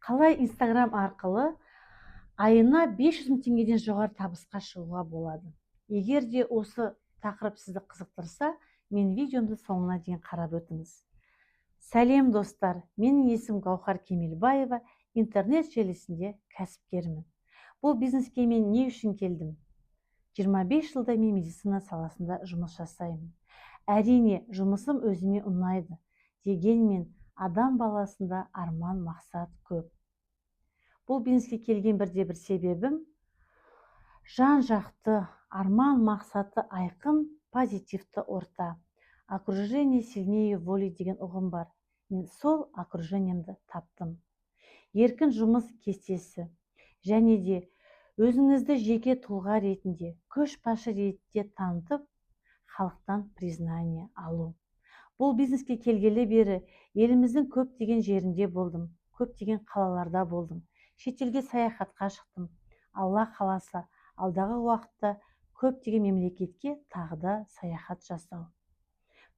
Қалай Instagram арқылы айына 500 мың теңгеден жоғары табысқа шығуға болады? Егер де осы тақырып сізді қызықтырса, мен видеомды соңына дейін қарап өтіңіз. Сәлем достар, менің есімім Гаухар Кемелбаева, интернет желісінде кәсіпкермін. Бұл бизнеске мен не үшін келдім? 25 жылда мен медицина саласында жұмыс жасаймын. Әрине, жұмысым өзіме ұнайды. Дегенмен адам баласында арман мақсат көп. Бұл бизнеске келген бірде-бір себебім жан-жақты арман мақсаты айқын, позитивті орта. Окружение сильнее воли деген ұғым бар. Мен сол окружениемді таптым. Еркін жұмыс кестесі және де өзіңізді жеке тұлға ретінде, көшбасшы ретінде танытып, халықтан признание алу. Бұл бизнеске келгелі бері еліміздің көптеген жерінде болдым, көптеген қалаларда болдым. Шетелге саяхатқа шықтым. Алла қаласа, алдағы уақытта көптеген мемлекетке тағы да саяхат жасау.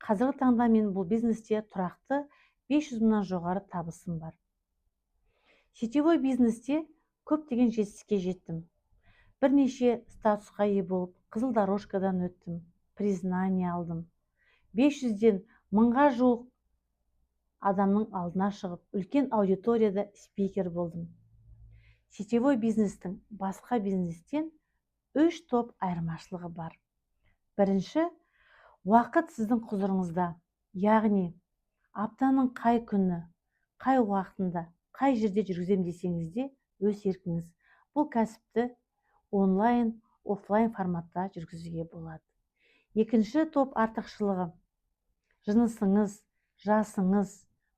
Қазіргі таңда мен бұл бизнесте тұрақты 500 мыңнан жоғары табысым бар. Сетевой бизнесте көптеген жетістікке жеттім. Бірнеше статусқа ие болып, қызыл дорожкадан өттім, признание алдым. 500-ден 1000-ға жуық адамның алдына шығып, үлкен аудиторияда спикер болдым. Сетевой бизнестің басқа бизнестен 3 топ айырмашылығы бар. Бірінші, уақыт сіздің құзырыңызда, яғни аптаның қай күні, қай уақытында, қай жерде жүргізем десеңіз де өз еркіңіз. Бұл кәсіпті онлайн, офлайн форматта жүргізуге болады. Екінші топ артықшылығы, жынысыңыз, жасыңыз,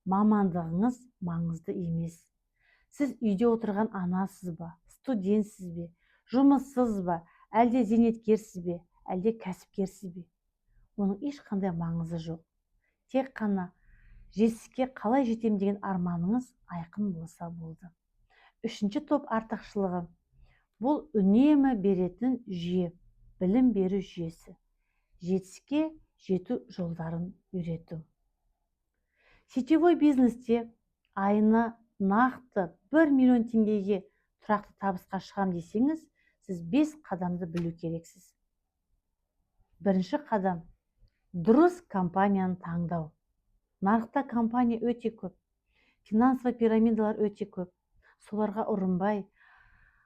мамандығыңыз маңызды емес. Сіз үйде отырған анасыз ба, студентсіз бе, жұмыссыз ба, әлде зейнеткерсіз бе, әлде кәсіпкерсіз бе? Оның ешқандай маңызы жоқ. Тек қана жетістікке қалай жетем деген арманыңыз айқын болса болды. Үшінші топ артықшылығы, бұл үнемі беретін жүйе, білім беру жүйесі. Жетістікке жету жолдарын үйрету. Сетевой бизнесте айына нақты 1 миллион теңгеге тұрақты табысқа шығам десеңіз, сіз 5 қадамды білу керексіз. Бірінші қадам, дұрыс компанияны таңдау. Нарықта компания өте көп, финансовый пирамидалар өте көп. Соларға ұрынбай,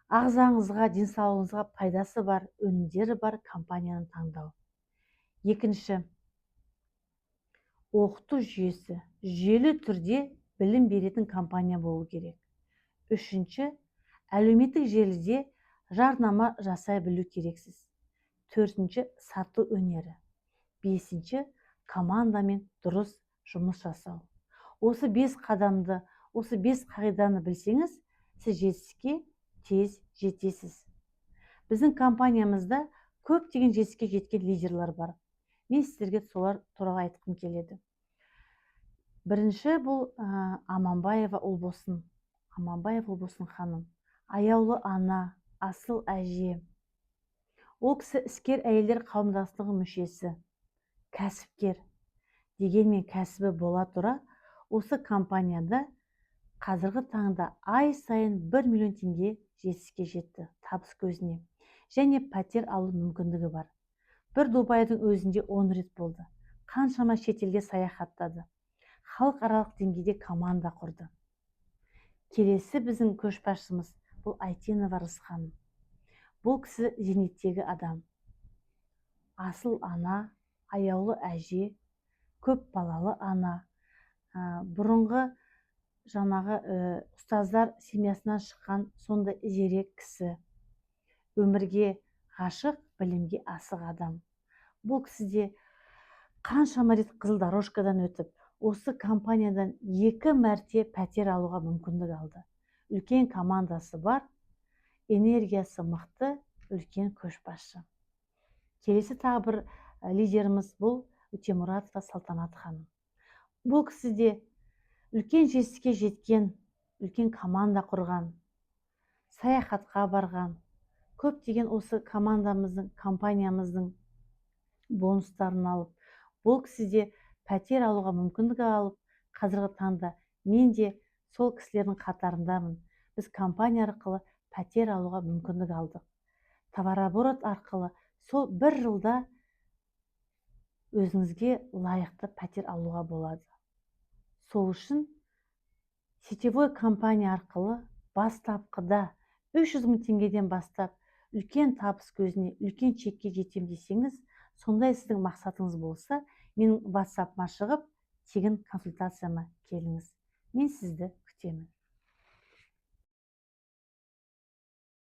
ағзаңызға, денсаулығыңызға пайдасы бар, өнімдері бар компанияны таңдау. Екінші, оқыту жүйесі, жүйелі түрде білім беретін компания болу керек. Үшінші, әлеуметтік желіде жарнама жасай білу керексіз. Төртінші, сату өнері. Бесінші, командамен дұрыс жұмыс жасау. Осы 5 қадамды, осы 5 қағиданы білсеңіз, сіз жетістікке тез жетесіз. Біздің компаниямызда көптеген жетістікке жеткен лидерлар бар. Мен сіздерге солар туралы айтқым келеді. Бірінші, бұл Аманбаева Ұлбосын. Аманбаева Ұлбосын ханым. Аяулы ана, асыл әже. Ол кісі іскер әйелдер қауымдастығы мүшесі, кәсіпкер. Дегенмен кәсібі бола тұра, осы компанияда қазіргі таңда ай сайын 1 миллион теңге жетістікке жетті, табыс көзіне. Және пәтер алу мүмкіндігі бар. Бір Дубайдың өзінде 10 рет болды. Қаншама шетелге саяхаттады. Халықаралық деңгейде команда құрды. Келесі біздің көшбасшымыз бұл Айтенова Рысханым. Бұл кісі зейнеттегі адам. Асыл ана, аяулы әже, көп балалы ана. Бұрынғы жаңағы ұстаздар семьясынан шыққан сондай зерек кісі. Өмірге ғашық, білімге асық адам. Бұл кісіде қаншама рет қызыл дорожкадан өтіп, осы компаниядан 2 мәрте пәтер алуға мүмкіндік алды. Үлкен командасы бар, энергиясы мықты, үлкен көшбасшы. Келесі тағы бір лидеріміз бұл Өтемұратова Салтанат ханым. Бұл кісіде үлкен жетістікке жеткен, үлкен команда құрған, саяхатқа барған, көптеген осы командамыздың, компаниямыздың бонустарын алып, бұл кісіде пәтер алуға мүмкіндік алып, қазіргі таңда мен де сол кісілердің қатарындамын. Біз компания арқылы пәтер алуға мүмкіндік алдық. Товарооборот арқылы сол 1 жылда өзіңізге лайықты пәтер алуға болады. Сол үшін сетевой компания арқылы бастапқыда 300 000 теңгеден бастап үлкен табыс көзіне, үлкен чекке жетем десеңіз, сондай сіздің мақсатыңыз болса, менің WhatsApp-ма шығып, тегін консультацияма келіңіз. Мен сізді күтемін.